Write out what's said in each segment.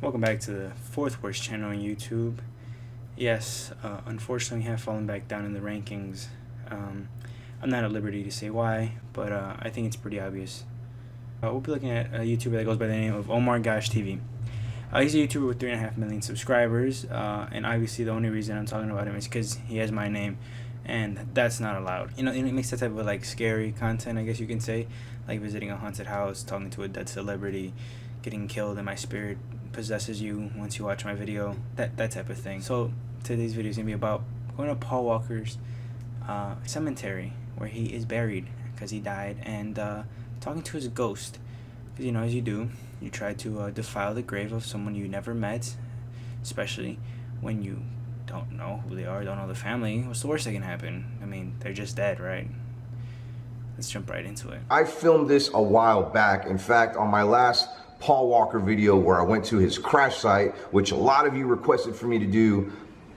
Welcome back to the fourth worst channel on YouTube. Yes, unfortunately, I have fallen back down in the rankings. I'm not at liberty to say why, but I think it's pretty obvious. We'll be looking at a YouTuber that goes by the name of Omargoshtv. He's a YouTuber with 3.5 million subscribers, and obviously the only reason I'm talking about him is because he has my name, and that's not allowed. You know, and it makes that type of like scary content, I guess you can say, like visiting a haunted house, talking to a dead celebrity, getting killed, and my spirit possesses you once you watch my video, that type of thing. So today's video is gonna be about going to Paul Walker's cemetery where he is buried because he died, and talking to his ghost. Because, you know, as you do, you try to defile the grave of someone you never met, especially when you don't know who they are, don't know the family. What's the worst that can happen? I mean, they're just dead, right? Let's jump right into it. I filmed this a while back. In fact, on my last Paul Walker video where I went to his crash site, which a lot of you requested for me to do,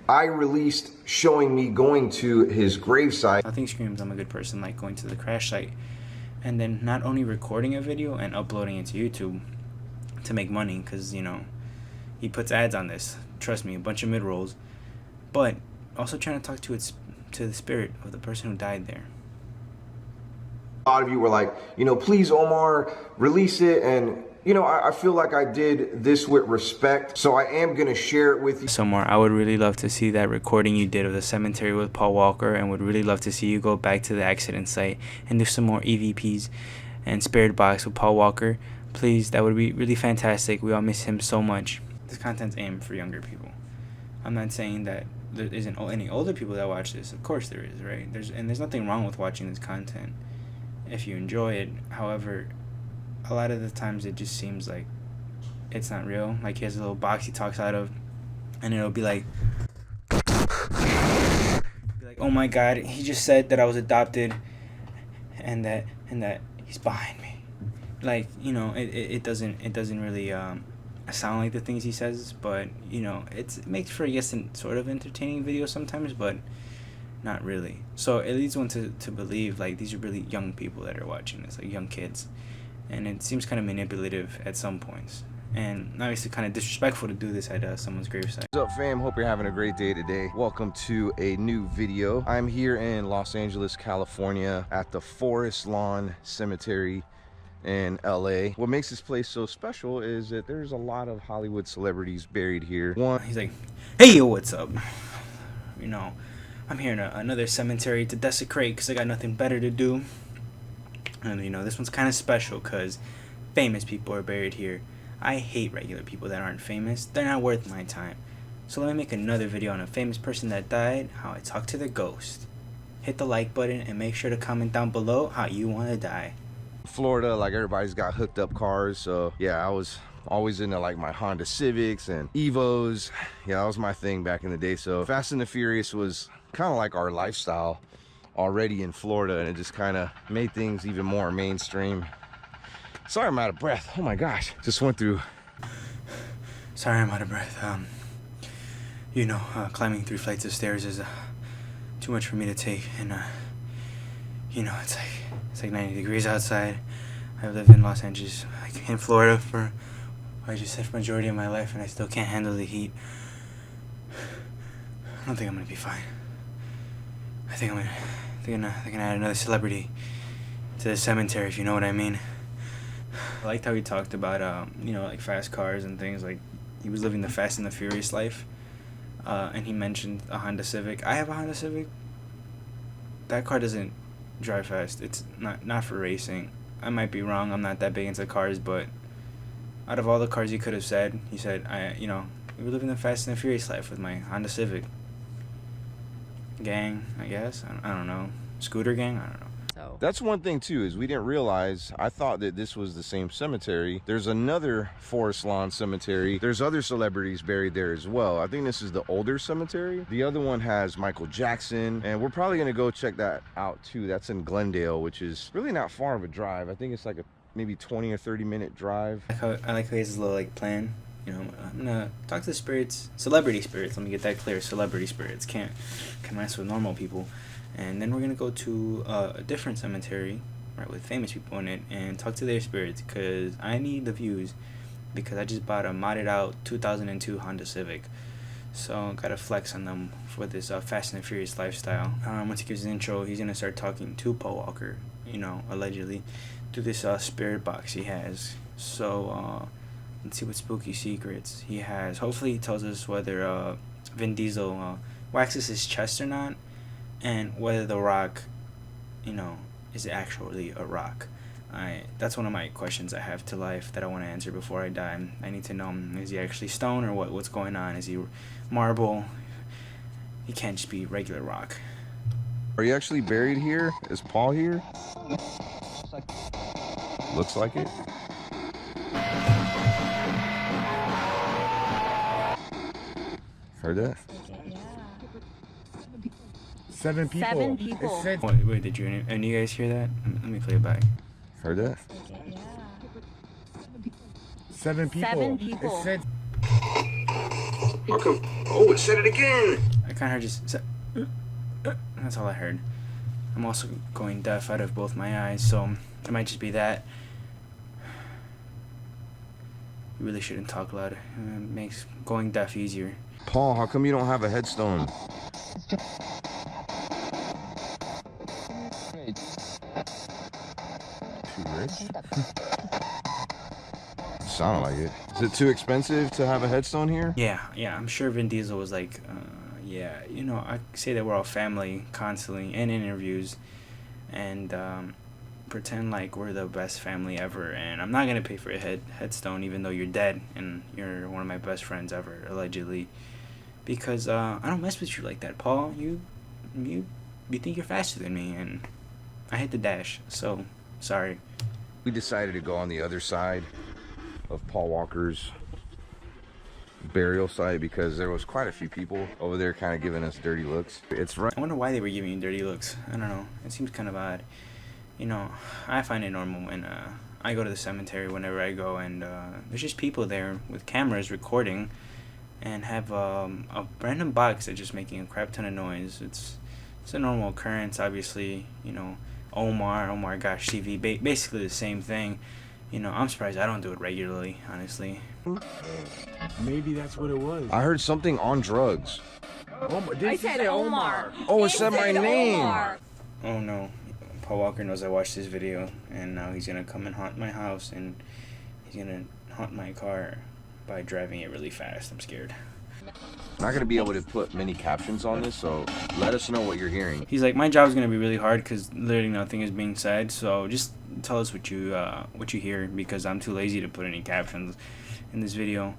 I released showing me going to his gravesite. Nothing screams I'm a good person like going to the crash site and then not only recording a video and uploading it to YouTube to make money, because, you know, he puts ads on this, trust me, a bunch of mid-rolls, but also trying to talk to the spirit of the person who died there. A lot of you were like, you know, please Omar, release it. And you know, I feel like I did this with respect, so I am gonna share it with you. Somewhere, I would really love to see that recording you did of the cemetery with Paul Walker, and would really love to see you go back to the accident site and do some more EVPs and Spirit Box with Paul Walker. Please, that would be really fantastic. We all miss him so much. This content's aimed for younger people. I'm not saying that there isn't any older people that watch this. Of course there is, right? There's nothing wrong with watching this content if you enjoy it. However, a lot of the times it just seems like it's not real. Like, he has a little box he talks out of, and it'll be like, oh my god, he just said that I was adopted and that he's behind me. Like, you know, it doesn't really sound like the things he says, but, you know, it makes for, I guess, a sort of entertaining video sometimes, but not really. So it leads one to believe like these are really young people that are watching this, like young kids. And it seems kind of manipulative at some points, and obviously kind of disrespectful to do this at someone's gravesite. What's up, fam? Hope you're having a great day today. Welcome to a new video. I'm here in Los Angeles, California at the Forest Lawn Cemetery in LA. What makes this place so special is that there's a lot of Hollywood celebrities buried here. He's like, hey, yo, what's up? You know, I'm here in another cemetery to desecrate because I got nothing better to do. And, you know, this one's kind of special because famous people are buried here. I hate regular people that aren't famous. They're not worth my time. So let me make another video on a famous person that died, how I talked to their ghost. Hit the like button and make sure to comment down below how you want to die. Florida, like, everybody's got hooked up cars, so yeah, I was always into like my Honda Civics and Evos. Yeah, that was my thing back in the day. So Fast and the Furious was kind of like our lifestyle already in Florida, and it just kind of made things even more mainstream. Sorry, I'm out of breath. Oh my gosh, just went through. Sorry, I'm out of breath. You know, climbing 3 flights of stairs is too much for me to take, and you know, it's like 90 degrees outside. I've lived in Los Angeles, like in Florida, for, I just said, for majority of my life, and I still can't handle the heat. I don't think I'm gonna be fine. I think they're gonna add another celebrity to the cemetery, if you know what I mean. I liked how he talked about, you know, like fast cars and things. Like, he was living the Fast and the Furious life, and he mentioned a Honda Civic. I have a Honda Civic. That car doesn't drive fast. It's not for racing. I might be wrong. I'm not that big into cars, but out of all the cars he could have said, he said, you know, we were living the Fast and the Furious life with my Honda Civic. Gang, I guess. I don't know. Scooter gang? I don't know. So that's one thing too, is we didn't realize, I thought that this was the same cemetery. There's another Forest Lawn Cemetery. There's other celebrities buried there as well. I think this is the older cemetery. The other one has Michael Jackson, and we're probably gonna go check that out too. That's in Glendale, which is really not far of a drive. I think it's like a maybe 20 or 30-minute drive. I like how he has his little like plan. You know, I'm gonna talk to the spirits, celebrity spirits. Let me get that clear. Celebrity spirits can't mess with normal people. And then we're gonna go to a different cemetery, right, with famous people in it, and talk to their spirits, because I need the views because I just bought a modded out 2002 Honda Civic. So gotta flex on them for this Fast and Furious lifestyle. Once he gives his intro, he's gonna start talking to Paul Walker, you know, allegedly, through this spirit box he has. So let's see what spooky secrets he has. Hopefully he tells us whether Vin Diesel waxes his chest or not, and whether The Rock, you know, is actually a rock. That's one of my questions I have to life that I want to answer before I die. I need to know, is he actually stone, or what's going on? Is he marble? He can't just be regular rock. Are you actually buried here? Is Paul here? Looks like it. Heard that? Seven people. Seven people. It said Wait, did you guys hear that? Let me play it back. Heard that? seven people. Seven people. It said How come? Oh, it said it again! I kind of just that's all I heard. I'm also going deaf out of both my eyes, so it might just be that. You really shouldn't talk loud. It makes going deaf easier. Paul, how come you don't have a headstone? Too rich? Sounded like it. Is it too expensive to have a headstone here? Yeah, I'm sure Vin Diesel was like, yeah, you know, I say that we're all family constantly in interviews, and pretend like we're the best family ever, and I'm not gonna pay for a headstone even though you're dead and you're one of my best friends ever, allegedly, because I don't mess with you like that, Paul. You think you're faster than me, and I hit the dash, so sorry. We decided to go on the other side of Paul Walker's burial site because there was quite a few people over there kind of giving us dirty looks. It's right. I wonder why they were giving you dirty looks. I don't know. It seems kind of odd. You know, I find it normal when I go to the cemetery whenever I go, and there's just people there with cameras recording and have a random box that's just making a crap ton of noise. It's a normal occurrence, obviously. You know, Omargoshtv, basically the same thing. You know, I'm surprised I don't do it regularly, honestly. maybe that's what it was. I heard something on drugs. I said Omar. Oh, it said my name. Omar. Oh no. Paul Walker knows I watched this video, and now he's gonna come and haunt my house, and he's gonna haunt my car by driving it really fast. I'm scared. Not gonna be able to put many captions on this, so let us know what you're hearing. He's like, my job's gonna be really hard because literally nothing is being said, so just tell us what you hear, because I'm too lazy to put any captions in this video.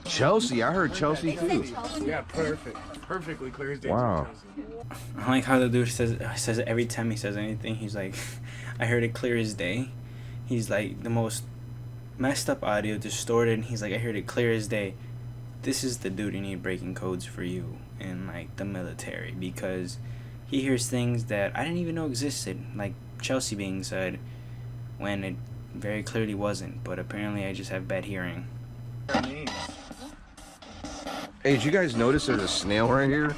Chelsea, I heard Chelsea too. Yeah, perfect. Perfectly clear as day. Wow. I like how the dude says every time he says anything, he's like, I heard it clear as day. He's like the most messed up audio, distorted, and he's like, I heard it clear as day. This is the dude you need breaking codes for you in like the military, because he hears things that I didn't even know existed, like Chelsea being said when it very clearly wasn't, but apparently I just have bad hearing. Hey, did you guys notice there's a snail right here?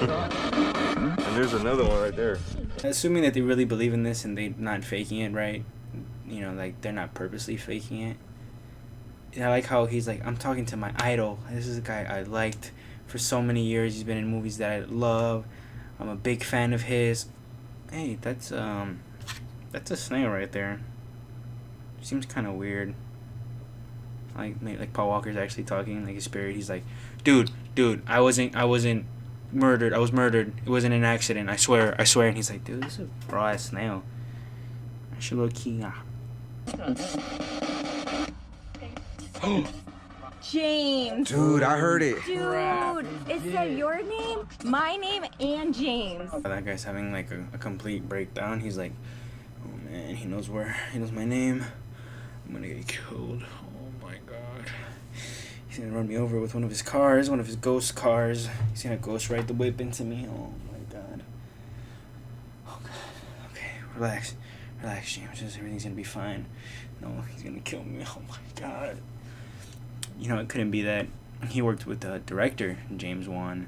And there's another one right there. Assuming that they really believe in this and they're not faking it, right? You know, like they're not purposely faking it. I like how he's like, I'm talking to my idol. This is a guy I liked for so many years. He's been in movies that I love. I'm a big fan of his. Hey, that's a snail right there. Seems kind of weird. Like Paul Walker's actually talking, like his spirit. He's like, dude, I wasn't murdered. I was murdered. It wasn't an accident. I swear. And he's like, dude, this is a raw ass snail. I should look key. James. Dude, I heard it. Dude, it said your name, my name, and James. That guy's having like a complete breakdown. He's like, oh man, he knows my name. I'm gonna get killed. Oh my god. He's gonna run me over with one of his cars, one of his ghost cars. He's gonna ghost ride the whip into me. Oh my god. Oh god. Okay, relax, James. Everything's gonna be fine. No, he's gonna kill me. Oh my god. You know, it couldn't be that. He worked with the director, James Wan,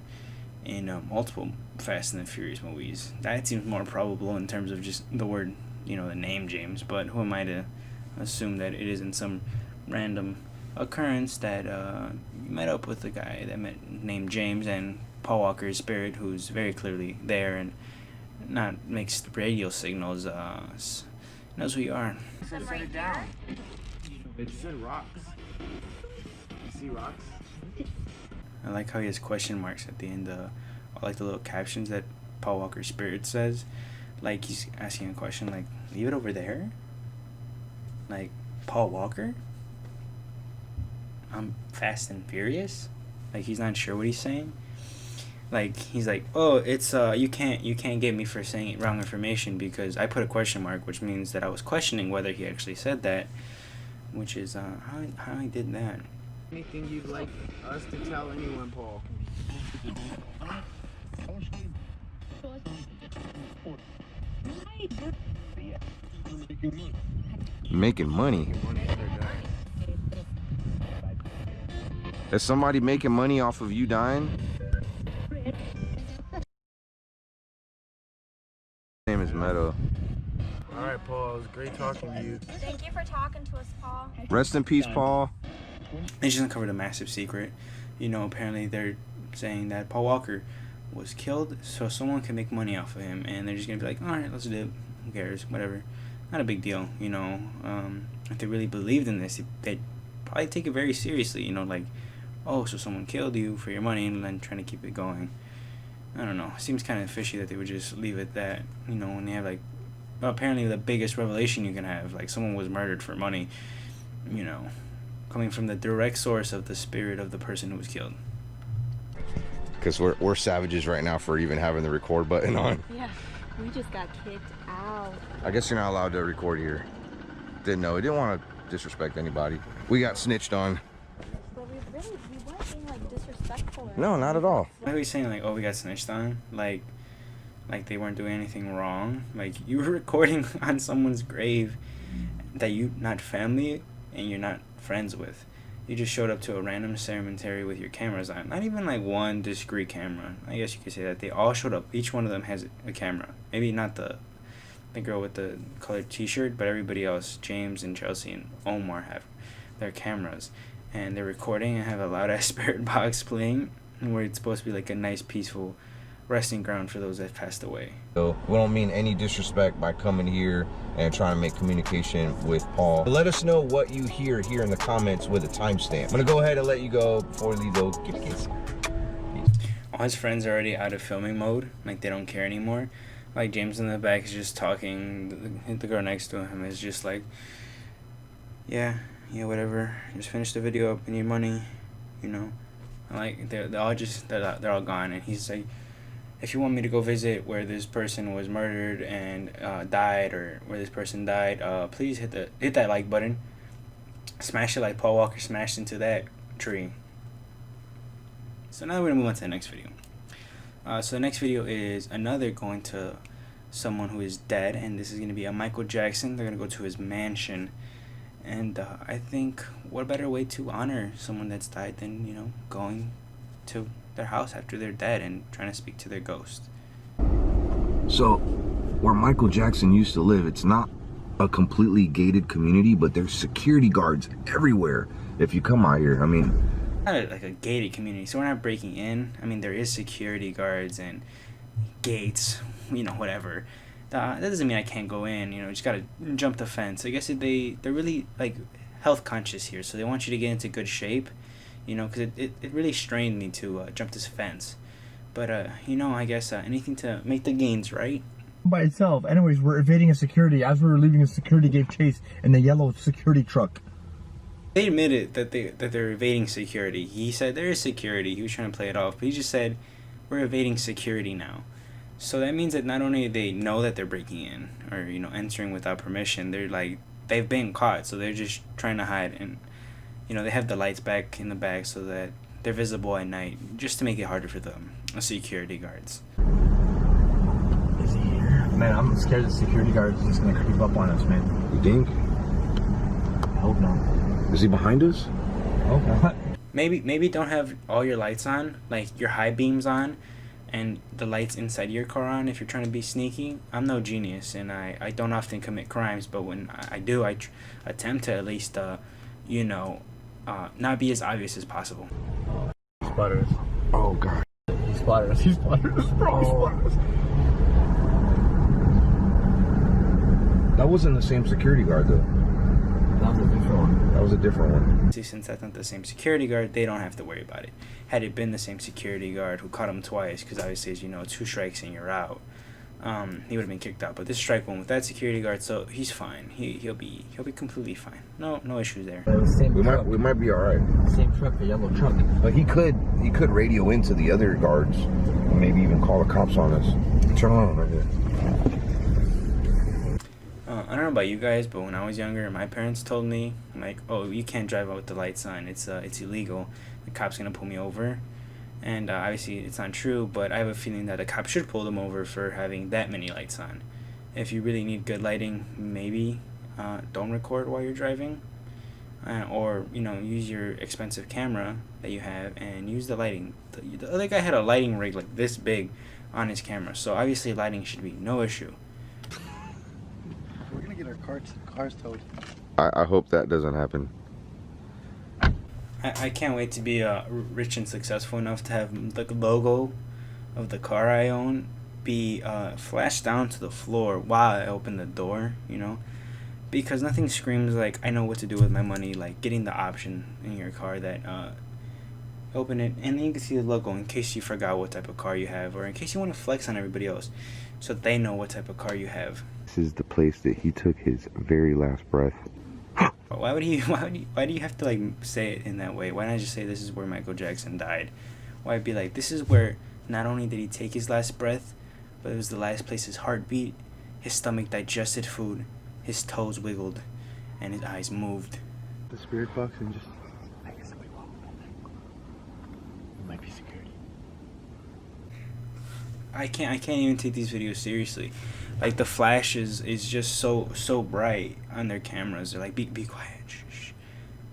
in multiple Fast and the Furious movies. That seems more probable in terms of just the word, you know, the name James. But who am I to assume that it isn't some random occurrence that you met up with a guy named James, and Paul Walker's spirit, who's very clearly there and not makes radio signals, knows who you are. Set it down. It said rocks. You see rocks? I like how he has question marks at the end. I like the little captions that Paul Walker's spirit says. Like he's asking a question, like, leave it over there? Like, Paul Walker? I'm Fast and Furious? Like, he's not sure what he's saying. Like, he's like, oh, it's you can't get me for saying wrong information because I put a question mark, which means that I was questioning whether he actually said that, which is how he did that. Anything you'd like us to tell anyone, Paul? Making money. Is somebody making money off of you dying? Name is Meadow. All right, Paul. It was great talking to you. Thank you for talking to us, Paul. Rest in peace, Paul. They just uncovered a massive secret. You know, apparently they're saying that Paul Walker was killed so someone can make money off of him, and they're just gonna be like, all right, let's do it. Who cares? Whatever. Not a big deal. You know, if they really believed in this, they'd probably take it very seriously. You know, like, oh, so someone killed you for your money and then trying to keep it going. I don't know. It seems kind of fishy that they would just leave it that, you know, when they have, like, apparently the biggest revelation you can have, like, someone was murdered for money, you know, coming from the direct source of the spirit of the person who was killed. Because we're savages right now for even having the record button on. Yeah, we just got kicked out. I guess you're not allowed to record here. Didn't know. Didn't want to disrespect anybody. We got snitched on. But we weren't being like disrespectful. No, not at all. Why are we saying, like, oh, we got snitched on? Like they weren't doing anything wrong. Like, you were recording on someone's grave that you not family and you're not friends with. You just showed up to a random cemetery with your cameras on. Not even like one discrete camera. I guess you could say that. They all showed up. Each one of them has a camera. Maybe not the girl with the colored t-shirt, but everybody else, James and Chelsea and Omar, have their cameras. And they're recording and have a loud-ass spirit box playing where it's supposed to be like a nice, peaceful resting ground for those that passed away. So we don't mean any disrespect by coming here and trying to make communication with Paul. But let us know what you hear here in the comments with a timestamp. I'm gonna go ahead and let you go before we leave though. Give a kiss. All his friends are already out of filming mode, like they don't care anymore. Like James in the back is just talking. The girl next to him is just like, yeah, whatever. Just finish the video up and your money, you know. Like they're all gone, and he's like, if you want me to go visit where this person was murdered and died, or where this person died, please hit that like button. Smash it like Paul Walker smashed into that tree. So now we're gonna move on to the next video. So the next video is another going to someone who is dead, and this is gonna be a Michael Jackson. They're gonna go to his mansion, and I think what better way to honor someone that's died than, you know, going to their house after they're dead and trying to speak to their ghost. So where Michael Jackson used to live, it's not a completely gated community, but there's security guards everywhere if you come out here. I mean, Not like a gated community, so we're not breaking in. I mean, there is security guards and gates, you know, whatever. That doesn't mean I can't go in, you know, just gotta jump the fence. I guess they're really, like, health conscious here, so they want you to get into good shape, you know, because it really strained me to jump this fence. But, you know, I guess anything to make the gains, right? By itself. Anyways, we're evading a security. As we were leaving, a security gave chase in the yellow security truck. They admitted that they're evading security. He said there is security. He was trying to play it off, but he just said we're evading security now. So that means that not only they know that they're breaking in or, you know, entering without permission, they're like, they've been caught, so they're just trying to hide. And, you know, they have the lights back in the back so that they're visible at night, just to make it harder for the security guards. Is he here? Man, I'm scared the security guard is just gonna creep up on us, man. you think? I hope not. Is he behind us? I hope not. Maybe don't have all your lights on, like your high beams on, and the lights inside your car on if you're trying to be sneaky, I'm no genius, and I don't often commit crimes, but when I do, I attempt to at least, you know, not be as obvious as possible. He spotted us. Oh god. He spotted us. He spotted us, bro. He spotted us. That wasn't the same security guard though. That was a different one. That was a different one. See, since that's not the same security guard, they don't have to worry about it. Had it been the same security guard who caught him twice, because obviously, as you know, 2 strikes and you're out, he would have been kicked out. But this strike one with that security guard, so he's fine. He'll be completely fine. No issues there. We might be all right. Same truck, the yellow truck. But he could radio into the other guards, and maybe even call the cops on us. Turn around right there. I don't know about you guys, but when I was younger, my parents told me, like, oh, you can't drive out with the lights on. It's illegal. The cop's gonna pull me over. And obviously, it's not true, but I have a feeling that a cop should pull them over for having that many lights on. If you really need good lighting, maybe don't record while you're driving, or use your expensive camera that you have and use the lighting. The other guy had a lighting rig like this big on his camera, so obviously lighting should be no issue. We're gonna get our cars towed. I hope that doesn't happen. I can't wait to be rich and successful enough to have the logo of the car I own be flashed down to the floor while I open the door, because nothing screams like I know what to do with my money, like getting the option in your car that open it and then you can see the logo in case you forgot what type of car you have, or in case you want to flex on everybody else so they know what type of car you have. This is the place that he took his very last breath. Why do you have to like say it in that way? Why not just say this is where Michael Jackson died? Why be like, this is where not only did he take his last breath, but it was the last place his heart beat, his stomach digested food, his toes wiggled, and his eyes moved. The spirit box and just. I guess if we walk around there, it might be security. I can't even take these videos seriously. Like the flash is just so bright on their cameras. They're like, be quiet. Shh.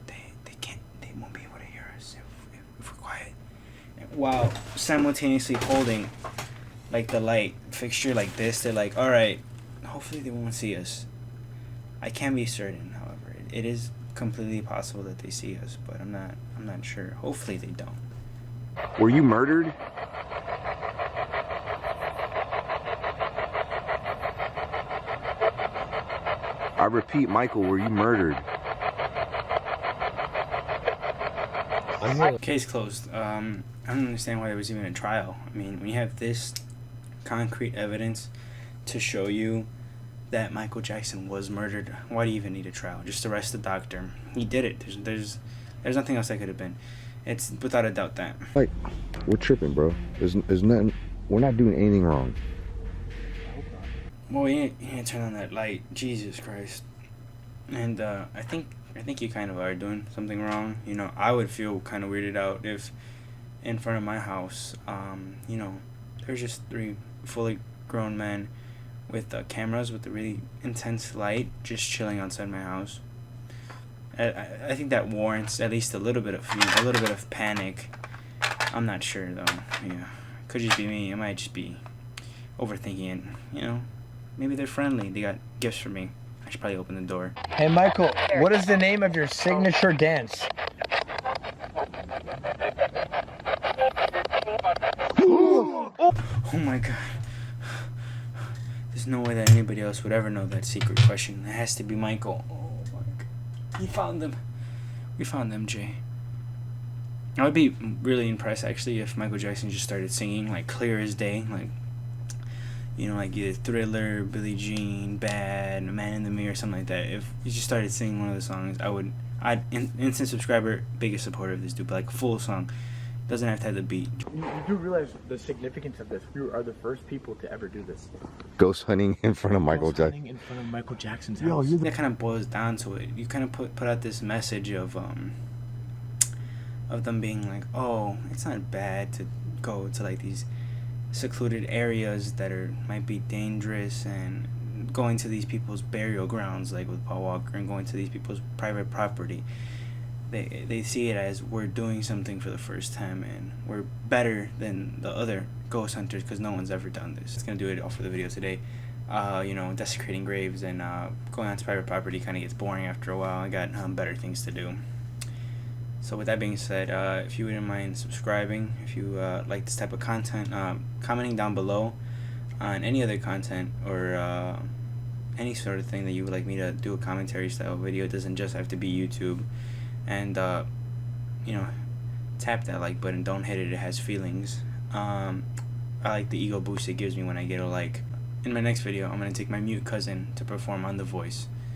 They won't be able to hear us if we're quiet. While simultaneously holding like the light fixture like this, they're like, all right, hopefully they won't see us. I can't be certain, however. It is completely possible that they see us, but I'm not sure. Hopefully they don't. Were you murdered? I repeat, Michael, were you murdered? Case closed. I don't understand why there was even a trial. I mean, when you have this concrete evidence to show you that Michael Jackson was murdered, why do you even need a trial? Just arrest the doctor. He did it. There's nothing else that could have been. It's without a doubt that. Like, we're tripping, bro. There's nothing. We're not doing anything wrong. Well, you need to turn on that light. Jesus Christ. And I think you kind of are doing something wrong. I would feel kind of weirded out if in front of my house, there's just 3 fully grown men with cameras with a really intense light just chilling outside my house. I think that warrants at least a little bit of panic. I'm not sure though. Yeah, could just be me. I might just be overthinking it. Maybe they're friendly. They got gifts for me. I should probably open the door. Hey Michael, what is the name of your signature dance? Oh my god. There's no way that anybody else would ever know that secret question. It has to be Michael. Oh my god. He found them. We found them, Jay. I would be really impressed actually if Michael Jackson just started singing like clear as day, like like either Thriller, Billie Jean, Bad, Man in the Mirror, something like that. If you just started singing one of the songs, I'd instant subscriber, biggest supporter of this dude, but like full song. Doesn't have to have the beat. You do realize the significance of this. We are the first people to ever do this. Ghost hunting in front of Michael Jackson. In front of Michael Jackson's house. That kind of boils down to it. You kind of put out this message of them being like, oh, it's not bad to go to like these secluded areas that might be dangerous, and going to these people's burial grounds like with Paul Walker, and going to these people's private property. they see it as we're doing something for the first time and we're better than the other ghost hunters because no one's ever done this. It's gonna do it all for the video today. You know, desecrating graves and going onto private property kind of gets boring after a while. I got better things to do. So with that being said, if you wouldn't mind subscribing, if you like this type of content, commenting down below on any other content or any sort of thing that you would like me to do a commentary style video. It doesn't just have to be YouTube. And you know, tap that like button, don't hit it, it has feelings. I like the ego boost it gives me when I get a like. In my next video, I'm going to take my mute cousin to perform on The Voice.